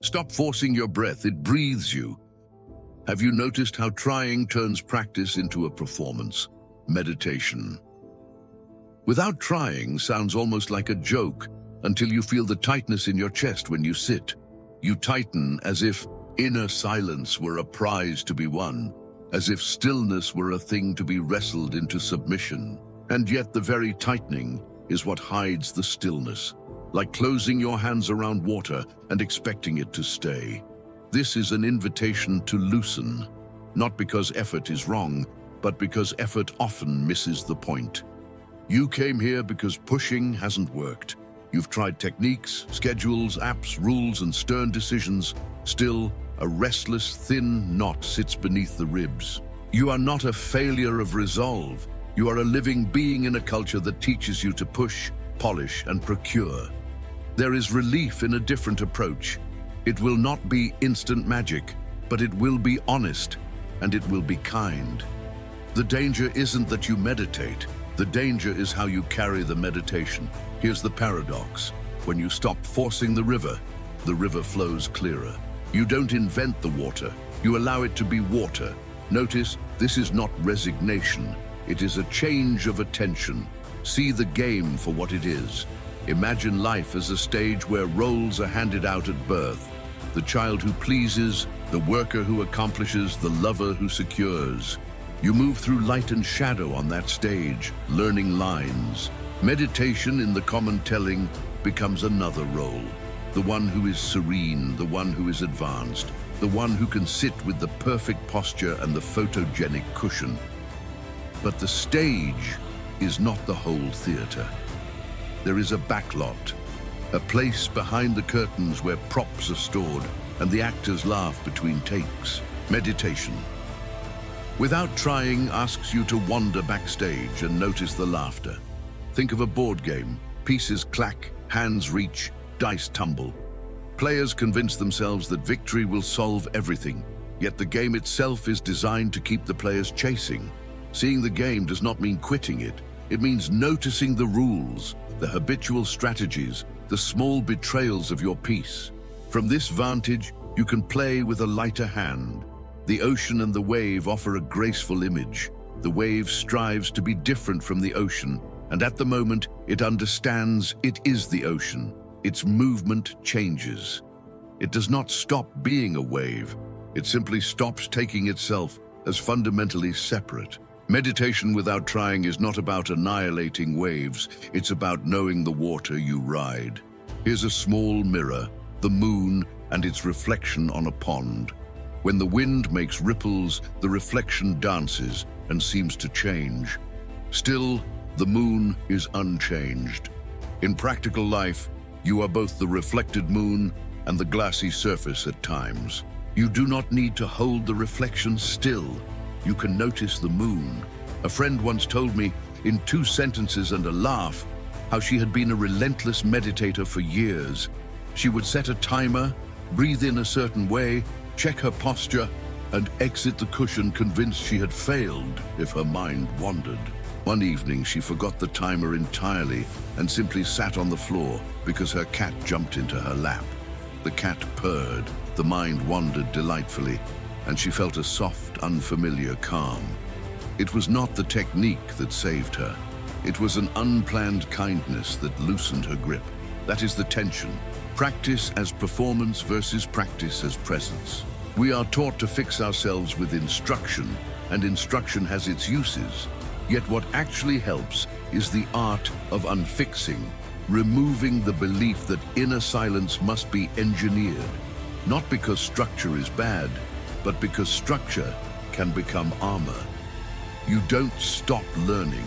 Stop forcing your breath, it breathes you. Have you noticed how trying turns practice into a performance? Meditation. Without trying sounds almost like a joke until you feel the tightness in your chest when you sit. You tighten as if inner silence were a prize to be won, as if stillness were a thing to be wrestled into submission. And yet the very tightening is what hides the stillness, like closing your hands around water and expecting it to stay. This is an invitation to loosen, not because effort is wrong, but because effort often misses the point. You came here because pushing hasn't worked. You've tried techniques, schedules, apps, rules, and stern decisions. Still, a restless, thin knot sits beneath the ribs. You are not a failure of resolve. You are a living being in a culture that teaches you to push, polish, and procure. There is relief in a different approach. It will not be instant magic, but it will be honest, and it will be kind. The danger isn't that you meditate. The danger is how you carry the meditation. Here's the paradox. When you stop forcing the river flows clearer. You don't invent the water, you allow it to be water. Notice, this is not resignation. It is a change of attention. See the game for what it is. Imagine life as a stage where roles are handed out at birth. The child who pleases, the worker who accomplishes, the lover who secures. You move through light and shadow on that stage, learning lines. Meditation in the common telling becomes another role. The one who is serene, the one who is advanced, the one who can sit with the perfect posture and the photogenic cushion. But the stage is not the whole theater. There is a backlot, a place behind the curtains where props are stored and the actors laugh between takes. Meditation, without trying, asks you to wander backstage and notice the laughter. Think of a board game. Pieces clack, hands reach, dice tumble. Players convince themselves that victory will solve everything, yet the game itself is designed to keep the players chasing. Seeing the game does not mean quitting it. It means noticing the rules, the habitual strategies, the small betrayals of your piece. From this vantage, you can play with a lighter hand. The ocean and the wave offer a graceful image. The wave strives to be different from the ocean, and at the moment, it understands it is the ocean. Its movement changes. It does not stop being a wave. It simply stops taking itself as fundamentally separate. Meditation without trying is not about annihilating waves. It's about knowing the water you ride. Here's a small mirror, the moon and its reflection on a pond. When the wind makes ripples, the reflection dances and seems to change. Still, the moon is unchanged. In practical life, you are both the reflected moon and the glassy surface at times. You do not need to hold the reflection still. You can notice the moon. A friend once told me, in 2 sentences and a laugh, how she had been a relentless meditator for years. She would set a timer, breathe in a certain way, check her posture, and exit the cushion convinced she had failed if her mind wandered. One evening, she forgot the timer entirely and simply sat on the floor because her cat jumped into her lap. The cat purred, the mind wandered delightfully, and she felt a soft, unfamiliar calm. It was not the technique that saved her. It was an unplanned kindness that loosened her grip. That is the tension. Practice as performance versus practice as presence. We are taught to fix ourselves with instruction, and instruction has its uses. Yet what actually helps is the art of unfixing, removing the belief that inner silence must be engineered, not because structure is bad, but because structure can become armor. You don't stop learning.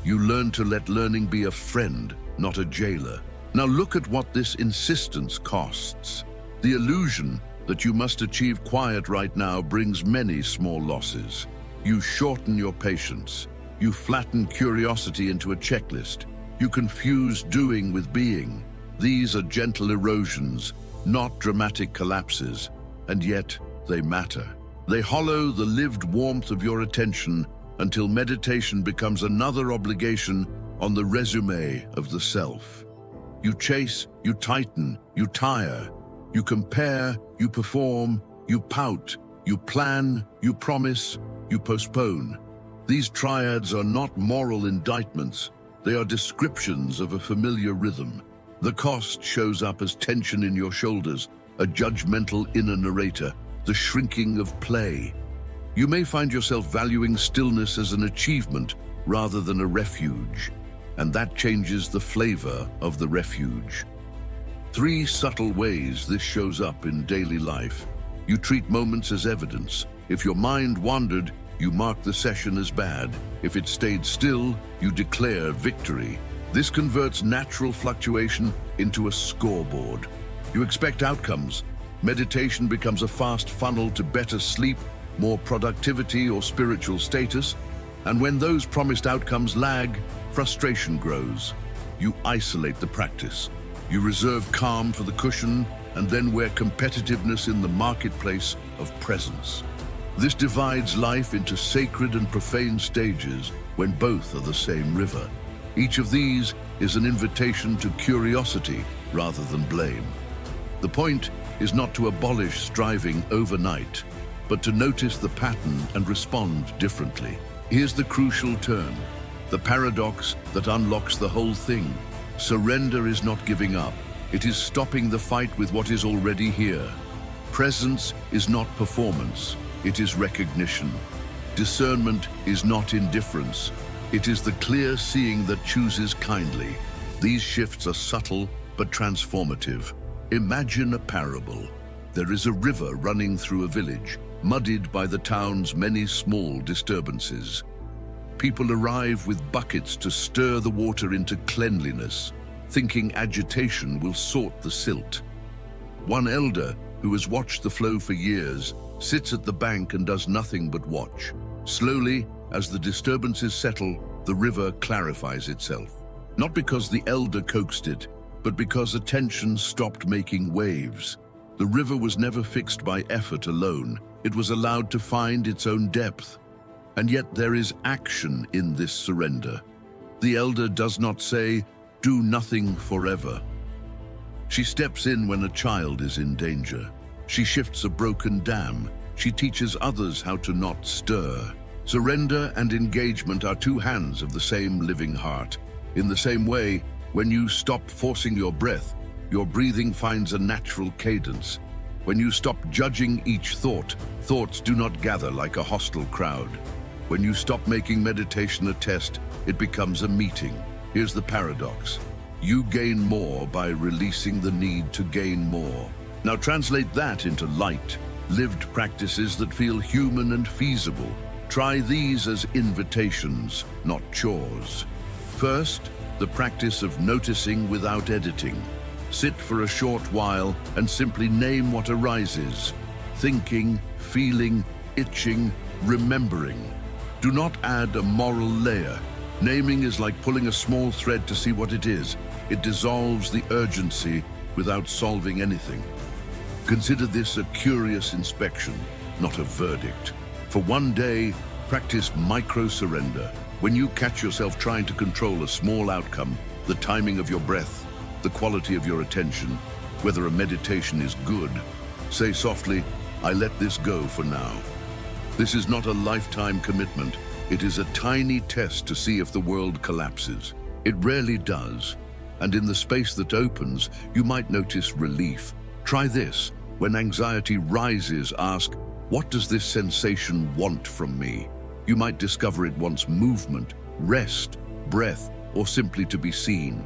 You learn to let learning be a friend, not a jailer. Now look at what this insistence costs. The illusion that you must achieve quiet right now brings many small losses. You shorten your patience. You flatten curiosity into a checklist. You confuse doing with being. These are gentle erosions, not dramatic collapses, and yet they matter. They hollow the lived warmth of your attention until meditation becomes another obligation on the resume of the self. You chase, you tighten, you tire, You compare, you perform, you pout, you plan, you promise, you postpone. These triads are not moral indictments. They are descriptions of a familiar rhythm. The cost shows up as tension in your shoulders, a judgmental inner narrator, the shrinking of play. You may find yourself valuing stillness as an achievement rather than a refuge, and that changes the flavor of the refuge. 3 subtle ways this shows up in daily life. You treat moments as evidence. If your mind wandered, you mark the session as bad. If it stayed still, you declare victory. This converts natural fluctuation into a scoreboard. You expect outcomes. Meditation becomes a fast funnel to better sleep, more productivity, or spiritual status. And when those promised outcomes lag, frustration grows. You isolate the practice. You reserve calm for the cushion and then wear competitiveness in the marketplace of presence. This divides life into sacred and profane stages when both are the same river. Each of these is an invitation to curiosity rather than blame. The point is not to abolish striving overnight, but to notice the pattern and respond differently. Here's the crucial turn, the paradox that unlocks the whole thing. Surrender is not giving up. It is stopping the fight with what is already here. Presence is not performance. It is recognition. Discernment is not indifference. It is the clear seeing that chooses kindly. These shifts are subtle but transformative. Imagine a parable. There is a river running through a village, muddied by the town's many small disturbances. People arrive with buckets to stir the water into cleanliness, thinking agitation will sort the silt. One elder, who has watched the flow for years, sits at the bank and does nothing but watch. Slowly, as the disturbances settle, the river clarifies itself. Not because the elder coaxed it, but because attention stopped making waves. The river was never fixed by effort alone. It was allowed to find its own depth. And yet there is action in this surrender. The elder does not say, "Do nothing forever." She steps in when a child is in danger. She shifts a broken dam. She teaches others how to not stir. Surrender and engagement are 2 hands of the same living heart. In the same way, when you stop forcing your breath, your breathing finds a natural cadence. When you stop judging each thought, thoughts do not gather like a hostile crowd. When you stop making meditation a test, it becomes a meeting. Here's the paradox. You gain more by releasing the need to gain more. Now translate that into light, lived practices that feel human and feasible. Try these as invitations, not chores. First, the practice of noticing without editing. Sit for a short while and simply name what arises. Thinking, feeling, itching, remembering. Do not add a moral layer. Naming is like pulling a small thread to see what it is. It dissolves the urgency without solving anything. Consider this a curious inspection, not a verdict. For one day, practice micro-surrender. When you catch yourself trying to control a small outcome, the timing of your breath, the quality of your attention, whether a meditation is good, say softly, "I let this go for now." This is not a lifetime commitment. It is a tiny test to see if the world collapses. It rarely does. And in the space that opens, you might notice relief. Try this. When anxiety rises, ask, "What does this sensation want from me?" You might discover it wants movement, rest, breath, or simply to be seen.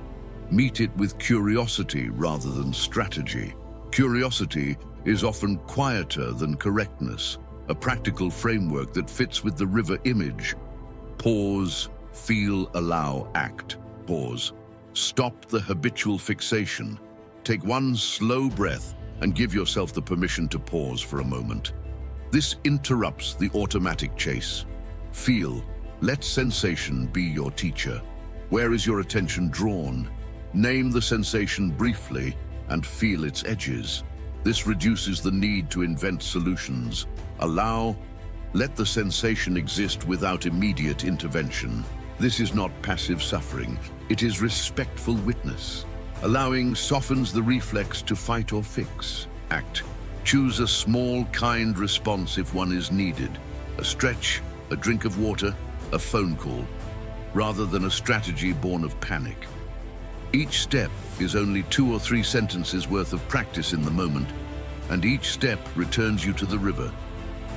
Meet it with curiosity rather than strategy. Curiosity is often quieter than correctness, a practical framework that fits with the river image. Pause, feel, allow, act. Pause. Stop the habitual fixation. Take one slow breath and give yourself the permission to pause for a moment. This interrupts the automatic chase. Feel. Let sensation be your teacher. Where is your attention drawn? Name the sensation briefly and feel its edges. This reduces the need to invent solutions. Let the sensation exist without immediate intervention. This is not passive suffering, it is respectful witness. Allowing softens the reflex to fight or fix. Act. Choose a small, kind response if one is needed. A stretch, a drink of water, a phone call, rather than a strategy born of panic. Each step is only 2 or 3 sentences worth of practice in the moment, and each step returns you to the river.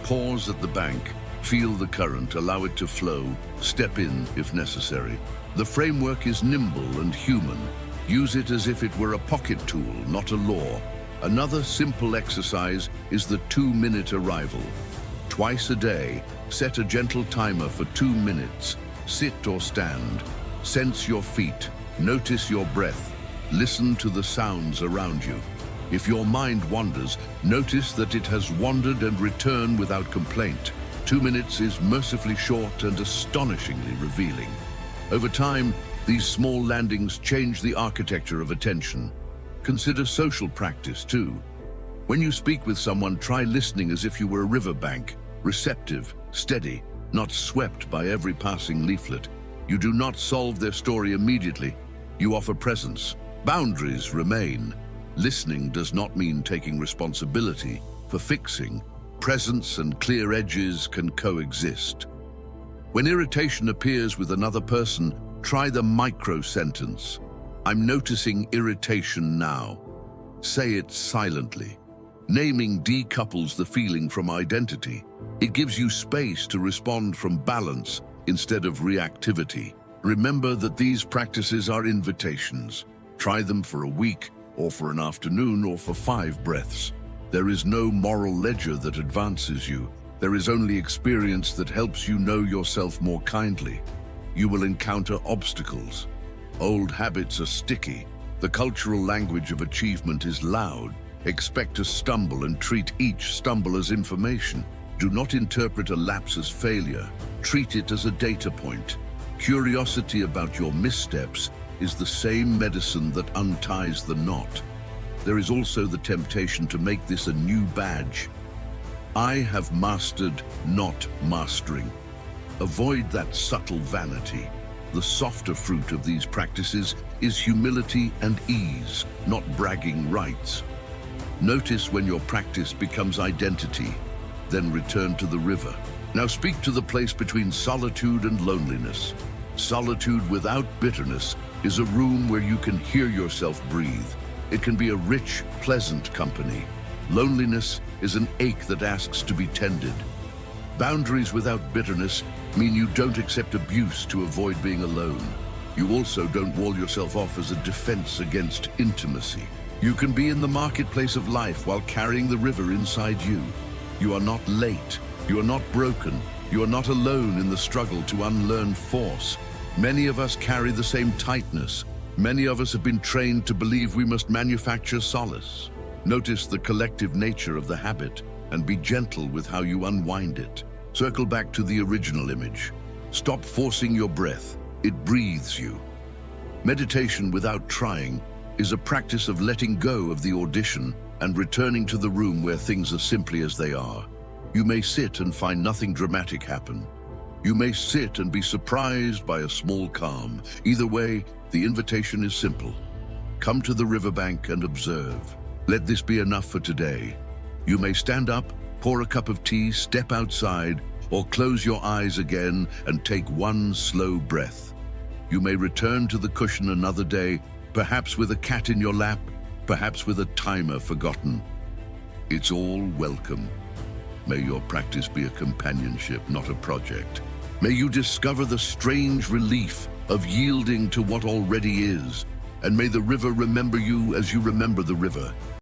Pause at the bank, feel the current, allow it to flow, step in if necessary. The framework is nimble and human. Use it as if it were a pocket tool, not a law. Another simple exercise is the 2-minute arrival. Twice a day, set a gentle timer for 2 minutes. Sit or stand. Sense your feet. Notice your breath. Listen to the sounds around you. If your mind wanders, notice that it has wandered and return without complaint. 2 minutes is mercifully short and astonishingly revealing. Over time, these small landings change the architecture of attention. Consider social practice too. When you speak with someone, try listening as if you were a riverbank, receptive, steady, not swept by every passing leaflet. You do not solve their story immediately. You offer presence. Boundaries remain. Listening does not mean taking responsibility for fixing. Presence and clear edges can coexist. When irritation appears with another person, try the micro-sentence. I'm noticing irritation now. Say it silently. Naming decouples the feeling from identity. It gives you space to respond from balance instead of reactivity. Remember that these practices are invitations. Try them for a week, or for an afternoon, or for 5 breaths. There is no moral ledger that advances you. There is only experience that helps you know yourself more kindly. You will encounter obstacles. Old habits are sticky. The cultural language of achievement is loud. Expect to stumble and treat each stumble as information. Do not interpret a lapse as failure. Treat it as a data point. Curiosity about your missteps is the same medicine that unties the knot. There is also the temptation to make this a new badge. I have mastered, not mastering. Avoid that subtle vanity. The softer fruit of these practices is humility and ease, not bragging rights. Notice when your practice becomes identity, then return to the river. Now speak to the place between solitude and loneliness. Solitude without bitterness is a room where you can hear yourself breathe. It can be a rich, pleasant company. Loneliness is an ache that asks to be tended. Boundaries without bitterness mean you don't accept abuse to avoid being alone. You also don't wall yourself off as a defense against intimacy. You can be in the marketplace of life while carrying the river inside you. You are not late. You are not broken. You are not alone in the struggle to unlearn force. Many of us carry the same tightness. Many of us have been trained to believe we must manufacture solace. Notice the collective nature of the habit and be gentle with how you unwind it. Circle back to the original image. Stop forcing your breath. It breathes you. Meditation without trying is a practice of letting go of the audition and returning to the room where things are simply as they are. You may sit and find nothing dramatic happen. You may sit and be surprised by a small calm. Either way, the invitation is simple. Come to the riverbank and observe. Let this be enough for today. You may stand up, pour a cup of tea, step outside, or close your eyes again and take one slow breath. You may return to the cushion another day, perhaps with a cat in your lap, perhaps with a timer forgotten. It's all welcome. May your practice be a companionship, not a project. May you discover the strange relief of yielding to what already is, and may the river remember you as you remember the river.